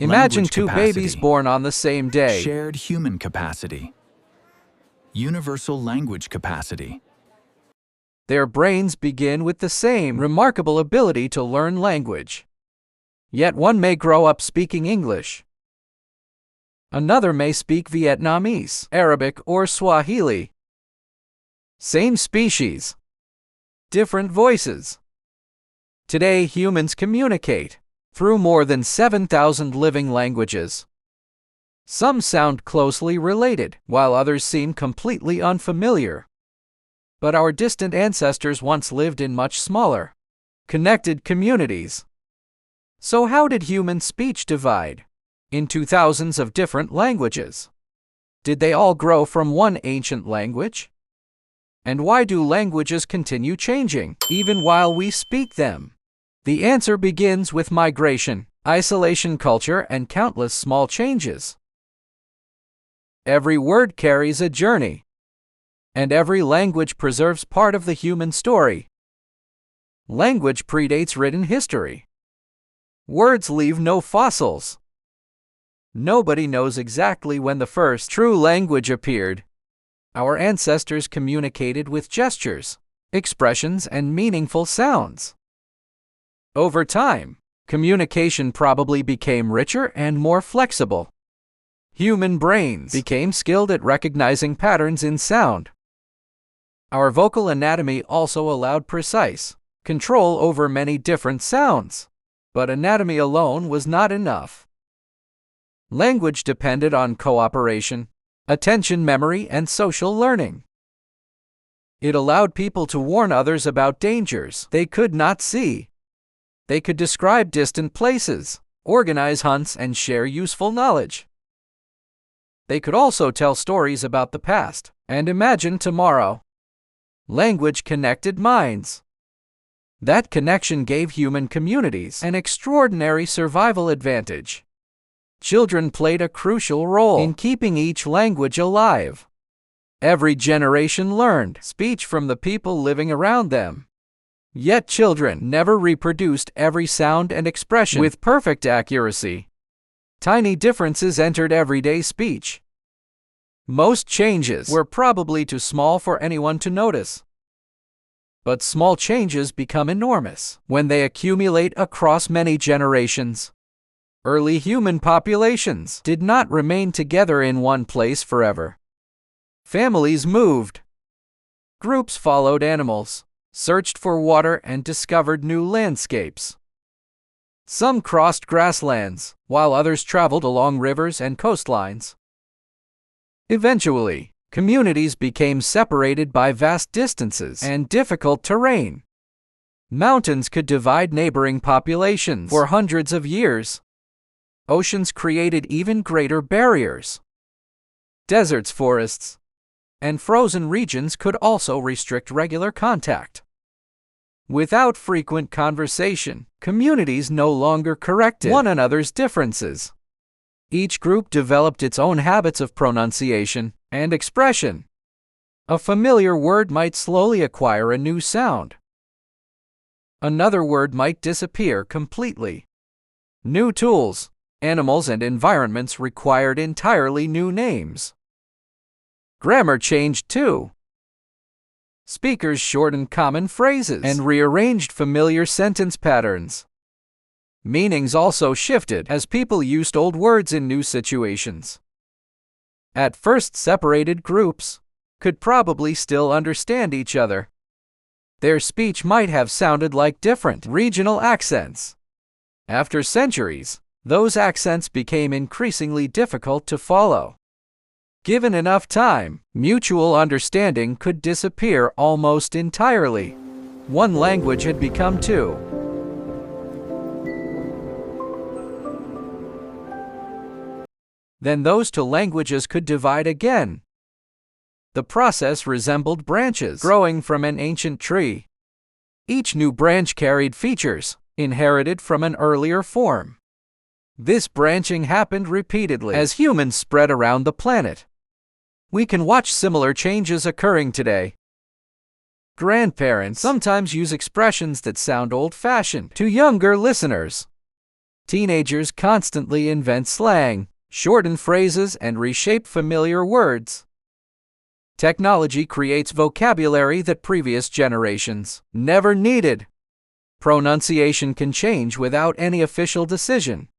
Imagine Language two capacity. babies born on the same day. Shared human capacity. Universal language capacity. Their brains begin with the same remarkable ability to learn language. Yet one may grow up speaking English. Another may speak Vietnamese, Arabic, or Swahili. Same species. Different voices. Today, humans communicate through more than 7,000 living languages. Some sound closely related, while others seem completely unfamiliar. But our distant ancestors once lived in much smaller, connected communities. So how did human speech divide into thousands of different languages? Did they all grow from one ancient language? And why do languages continue changing, even while we speak them? The answer begins with migration, isolation culture, and countless small changes. Every word carries a journey, and every language preserves part of the human story. Language predates written history. Words leave no fossils. Nobody knows exactly when the first true language appeared. Our ancestors communicated with gestures, expressions, and meaningful sounds. Over time, communication probably became richer and more flexible. Human brains became skilled at recognizing patterns in sound. Our vocal anatomy also allowed precise control over many different sounds. But anatomy alone was not enough. Language depended on cooperation, attention memory, and social learning. It allowed people to warn others about dangers they could not see. They could describe distant places, organize hunts, and share useful knowledge. They could also tell stories about the past and imagine tomorrow. Language connected minds. That connection gave human communities an extraordinary survival advantage. Children played a crucial role in keeping each language alive. Every generation learned speech from the people living around them. Yet children never reproduced every sound and expression with perfect accuracy. Tiny differences entered everyday speech. Most changes were probably too small for anyone to notice. But small changes become enormous when they accumulate across many generations. Early human populations did not remain together in one place forever. Families moved. Groups followed animals, searched for water, and discovered new landscapes. Some crossed grasslands, while others traveled along rivers and coastlines. Eventually, communities became separated by vast distances and difficult terrain. Mountains could divide neighboring populations for hundreds of years. Oceans created even greater barriers. Deserts, forests, and frozen regions could also restrict regular contact. Without frequent conversation, communities no longer corrected one another's differences. Each group developed its own habits of pronunciation and expression. A familiar word might slowly acquire a new sound. Another word might disappear completely. New tools, animals, and environments required entirely new names. Grammar changed too. Speakers shortened common phrases and rearranged familiar sentence patterns. Meanings also shifted as people used old words in new situations. At first, separated groups could probably still understand each other. Their speech might have sounded like different regional accents. After centuries, those accents became increasingly difficult to follow. Given enough time, mutual understanding could disappear almost entirely. One language had become two. Then those two languages could divide again. The process resembled branches growing from an ancient tree. Each new branch carried features inherited from an earlier form. This branching happened repeatedly as humans spread around the planet. We can watch similar changes occurring today. Grandparents sometimes use expressions that sound old-fashioned to younger listeners. Teenagers constantly invent slang, shorten phrases, and reshape familiar words. Technology creates vocabulary that previous generations never needed. Pronunciation can change without any official decision.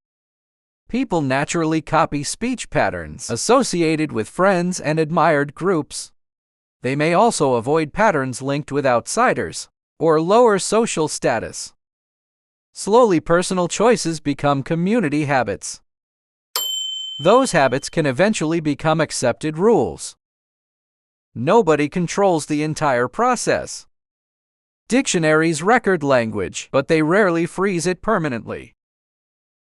People naturally copy speech patterns associated with friends and admired groups. They may also avoid patterns linked with outsiders or lower social status. Slowly, personal choices become community habits. Those habits can eventually become accepted rules. Nobody controls the entire process. Dictionaries record language, but they rarely freeze it permanently.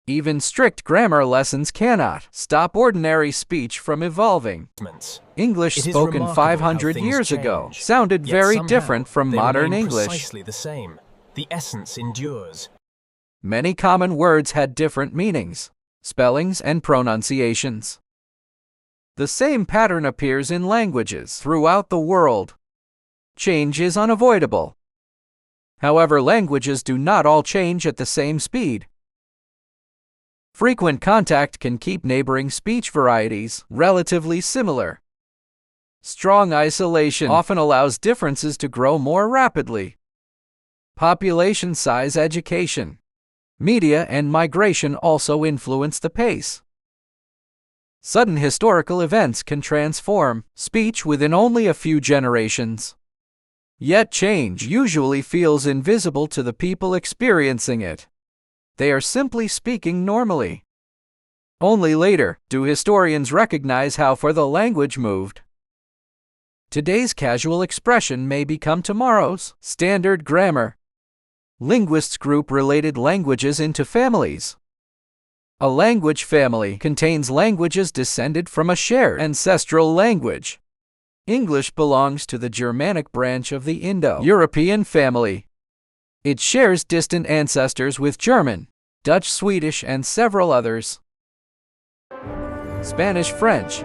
Even strict grammar lessons cannot stop ordinary speech from evolving. English spoken 500 years ago sounded very different from modern English. Precisely the same. The essence endures. Many common words had different meanings, spellings, and pronunciations. The same pattern appears in languages throughout the world. Change is unavoidable. However, languages do not all change at the same speed. Frequent contact can keep neighboring speech varieties relatively similar. Strong isolation often allows differences to grow more rapidly. Population size, education, media, and migration also influence the pace. Sudden historical events can transform speech within only a few generations. Yet change usually feels invisible to the people experiencing it. They are simply speaking normally. Only later do historians recognize how far the language moved. Today's casual expression may become tomorrow's standard grammar. Linguists group related languages into families. A language family contains languages descended from a shared ancestral language. English belongs to the Germanic branch of the Indo-European family. It shares distant ancestors with German, Dutch, Swedish, and several others. Spanish, French,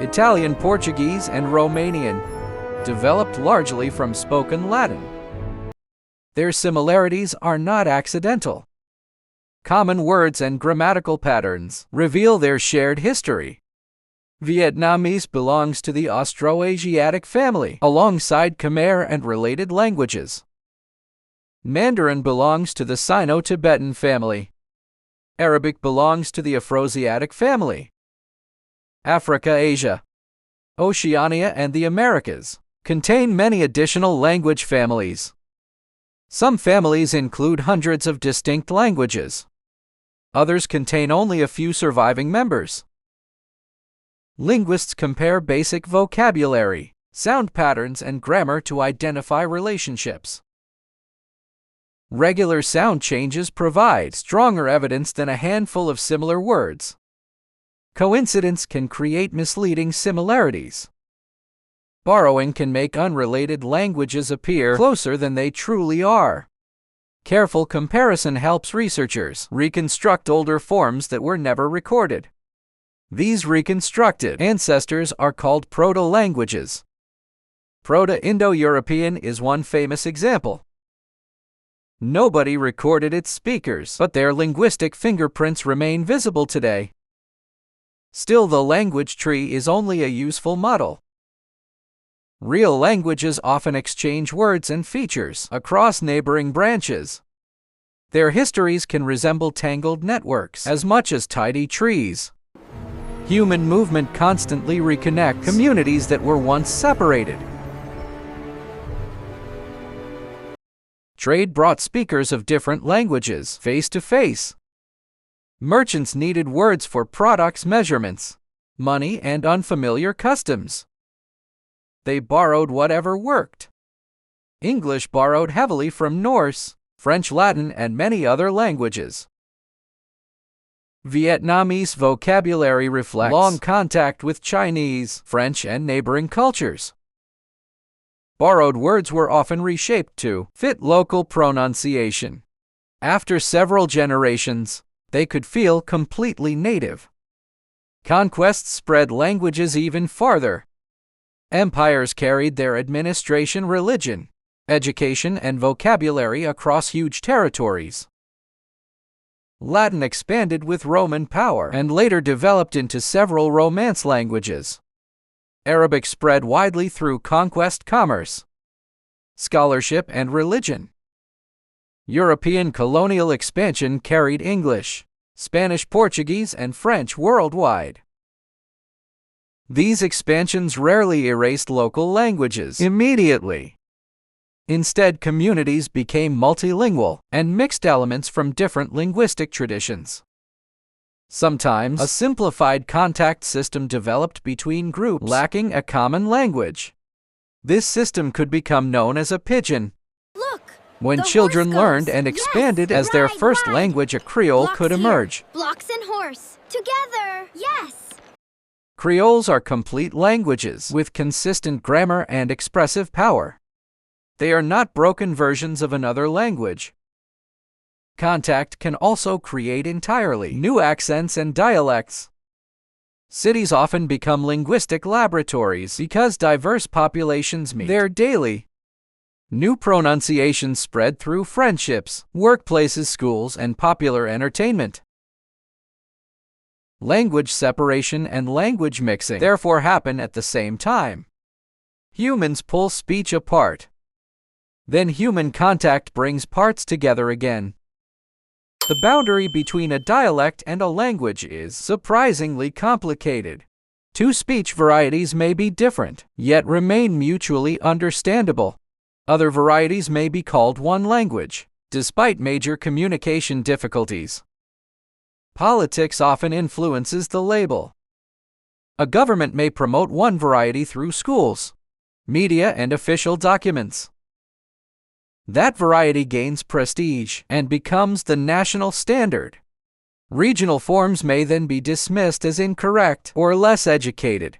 Italian, Portuguese, and Romanian developed largely from spoken Latin. Their similarities are not accidental. Common words and grammatical patterns reveal their shared history. Vietnamese belongs to the Austroasiatic family, alongside Khmer and related languages. Mandarin belongs to the Sino-Tibetan family. Arabic belongs to the Afroasiatic family. Africa, Asia, Oceania, and the Americas contain many additional language families. Some families include hundreds of distinct languages. Others contain only a few surviving members. Linguists compare basic vocabulary, sound patterns, and grammar to identify relationships. Regular sound changes provide stronger evidence than a handful of similar words. Coincidence can create misleading similarities. Borrowing can make unrelated languages appear closer than they truly are. Careful comparison helps researchers reconstruct older forms that were never recorded. These reconstructed ancestors are called proto-languages. Proto-Indo-European is one famous example. Nobody recorded its speakers, but their linguistic fingerprints remain visible today. Still, the language tree is only a useful model. Real languages often exchange words and features across neighboring branches. Their histories can resemble tangled networks as much as tidy trees. Human movement constantly reconnects communities that were once separated. Trade brought speakers of different languages face to face. Merchants needed words for products, measurements, money, and unfamiliar customs. They borrowed whatever worked. English borrowed heavily from Norse, French, Latin, and many other languages. Vietnamese vocabulary reflects long contact with Chinese, French, and neighboring cultures. Borrowed words were often reshaped to fit local pronunciation. After several generations, they could feel completely native. Conquest spread languages even farther. Empires carried their administration, religion, education, and vocabulary across huge territories. Latin expanded with Roman power and later developed into several Romance languages. Arabic spread widely through conquest, commerce, scholarship, and religion. European colonial expansion carried English, Spanish, Portuguese, and French worldwide. These expansions rarely erased local languages immediately. Instead, communities became multilingual and mixed elements from different linguistic traditions. Sometimes, a simplified contact system developed between groups lacking a common language. This system could become known as a pidgin. Look! When children learned and expanded as their first language, a creole could emerge. Blocks and horse. Together! Yes! Creoles are complete languages with consistent grammar and expressive power. They are not broken versions of another language. Contact can also create entirely new accents and dialects. Cities often become linguistic laboratories because diverse populations meet there daily. New pronunciations spread through friendships, workplaces, schools, and popular entertainment. Language separation and language mixing therefore happen at the same time. Humans pull speech apart. Then human contact brings parts together again. The boundary between a dialect and a language is surprisingly complicated. Two speech varieties may be different, yet remain mutually understandable. Other varieties may be called one language, despite major communication difficulties. Politics often influences the label. A government may promote one variety through schools, media, and official documents. That variety gains prestige and becomes the national standard. Regional forms may then be dismissed as incorrect or less educated.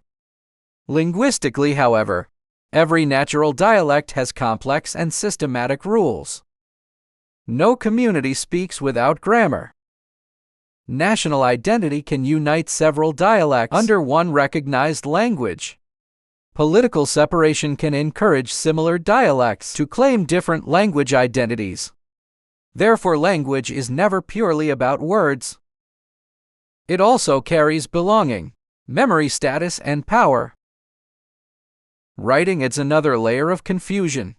Linguistically, however, every natural dialect has complex and systematic rules. No community speaks without grammar. National identity can unite several dialects under one recognized language. Political separation can encourage similar dialects to claim different language identities. Therefore, language is never purely about words. It also carries belonging, memory status, and power. Writing adds another layer of confusion.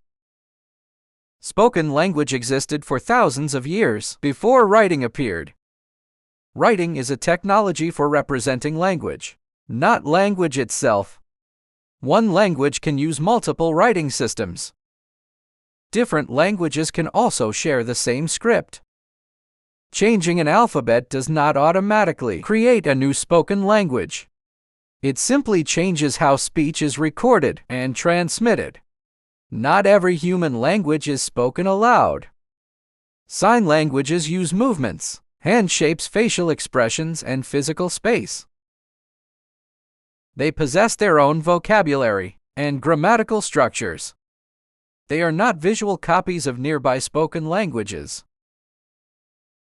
Spoken language existed for thousands of years before writing appeared. Writing is a technology for representing language, not language itself. One language can use multiple writing systems. Different languages can also share the same script. Changing an alphabet does not automatically create a new spoken language. It simply changes how speech is recorded and transmitted. Not every human language is spoken aloud. Sign languages use movements, hand shapes, facial expressions, and physical space. They possess their own vocabulary and grammatical structures. They are not visual copies of nearby spoken languages.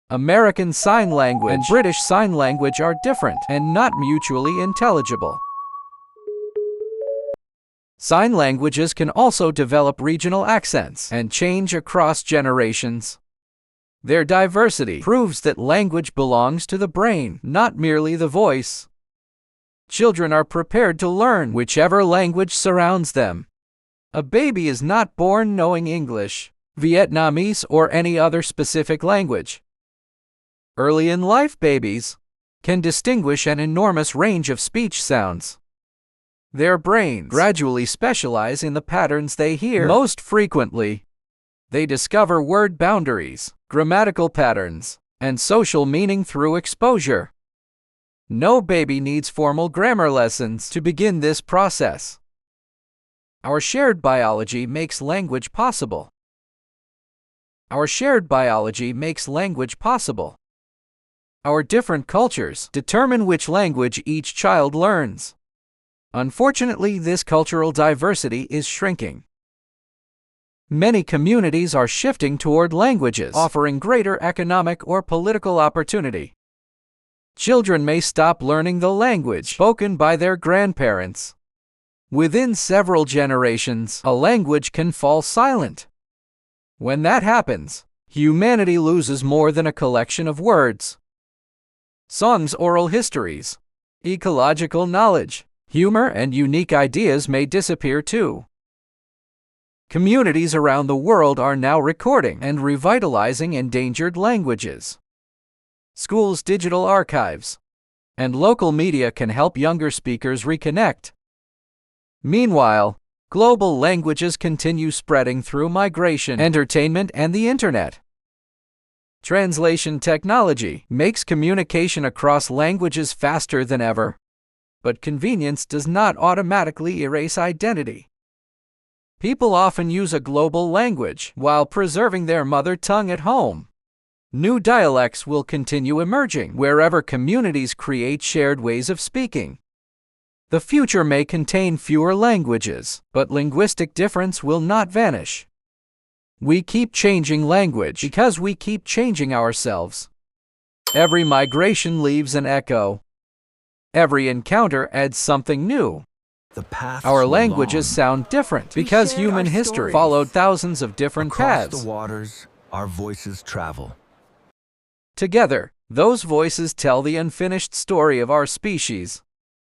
American Sign Language and British Sign Language are different and not mutually intelligible. Sign languages can also develop regional accents and change across generations. Their diversity proves that language belongs to the brain, not merely the voice. Children are prepared to learn whichever language surrounds them. A baby is not born knowing English, Vietnamese, or any other specific language. Early in life, babies can distinguish an enormous range of speech sounds. Their brains gradually specialize in the patterns they hear most frequently. They discover word boundaries, grammatical patterns, and social meaning through exposure. No baby needs formal grammar lessons to begin this process. Our shared biology makes language possible. Our shared biology makes language possible. Our different cultures determine which language each child learns. Unfortunately, this cultural diversity is shrinking. Many communities are shifting toward languages offering greater economic or political opportunity. Children may stop learning the language spoken by their grandparents. Within several generations, a language can fall silent. When that happens, Humanity loses more than a collection of words. Songs, oral histories, ecological knowledge, humor, and unique ideas may disappear too. Communities around the world are now recording and revitalizing endangered languages. Schools' digital archives and local media can help younger speakers reconnect. Meanwhile, global languages continue spreading through migration, entertainment, and the internet. Translation technology makes communication across languages faster than ever, but convenience does not automatically erase identity. People often use a global language while preserving their mother tongue at home. New dialects will continue emerging wherever communities create shared ways of speaking. The future may contain fewer languages, but linguistic difference will not vanish. We keep changing language because we keep changing ourselves. Every migration leaves an echo. Every encounter adds something new. Our languages sound different because human history followed thousands of different paths. Across the waters, our voices travel. Together, those voices tell the unfinished story of our species.